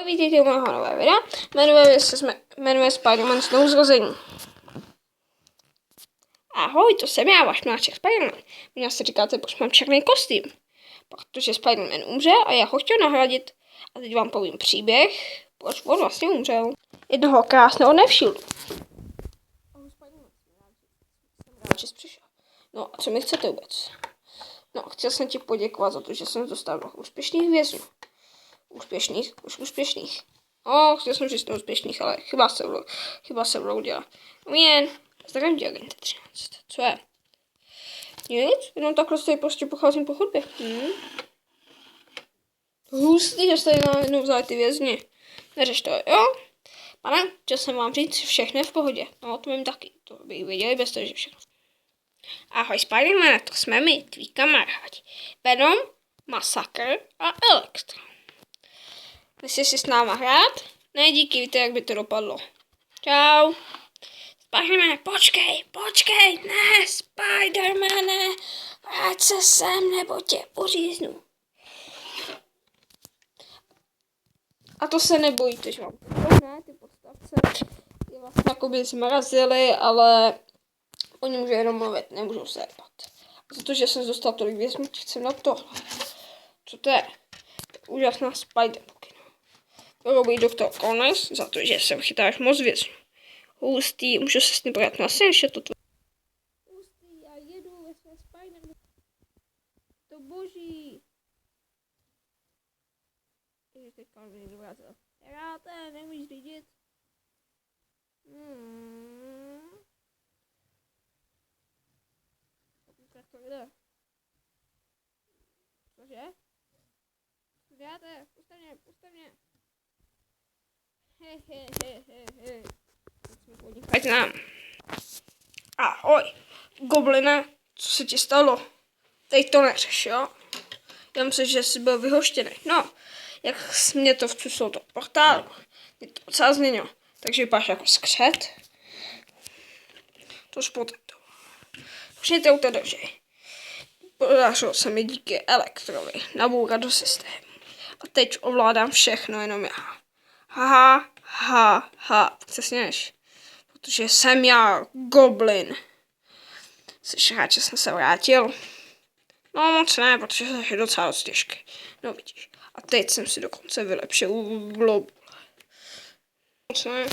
Vítejte u mého nového videa, jmenuje Spider-Man znovu zrození. Ahoj, to jsem já, váš mláček Spider-Man. Možná si říkáte, proč mám černý kostým. Protože Spider-Man umřel a já ho chtěl nahradit. A teď vám povím příběh, proč on vlastně umřel. Jednoho krásného dne v Shieldu. Ahoj Spider-Man, jsem rád, že jsi přišel. No a co mi chcete vůbec? No, chtěl jsem ti poděkovat za to, že jsem dostal mnoho úspěšných vězňů. Úspěšných. Chtěl jsem říct neúspěšných, ale chyba se vloudila. Jen, zdravím tě, agente 13. Co je? Nic, jenom takhle tady prostě pocházím po chodbě. Hustý, že jste najednou vzali ty vězni. Neřeš to, jo? Pane, chtěl jsem vám říct, všechno je v pohodě. No, to vím taky, to bych věděli bez toho, že všechno. Ahoj Spider-Man, to jsme my, tví kamarádi. Venom, Masakr a Elektra. Myslíš si s náma hrát? Ne, díky, víte, jak by to dopadlo. Čau. Spider-Mane, počkej, ne, Spider-Mane, vrať se sem, nebo tě poříznu. A to se nebojíte, že vám ne, ty podstavce je vlastně jako by zmrazili, ale oni můžou jenom mluvit, nemůžou se jebat. Protože jsem dostal tolik vězňů, chcem na tohle. Co to je? Úžasná Spider-Man. Robí doktor Connors za to, že jsem chytáš moc vězňů. Hustý, můžu se s ním brát na sen, že to tvoje. Hustý, já jedu ve své Spider-Man. To boží. Ježiš, teďka mi někdo vrátil. Ráte, nemůžeš vidět. Tak to jde. Cože? Co děláte? Puste mě. Ať nám. Ahoj, Gobline, co se ti stalo? Teď to neřeš, jo? Já myslím, že jsi byl vyhoštěný. No, jak mě to vcuslo do portálu, mě to docela změnilo. Takže vypadáš jako skřet. To spotem to. Už mě to drží. Podařilo se mi díky Elektrovi nabourat do systému. A teď ovládám všechno, jenom já. Přesně než. Protože jsem já, Goblin. Jsi rád, že jsem se vrátil? No moc ne, protože je docela dost těžké. No vidíš. A teď jsem si dokonce vylepšil globul. Moc ne.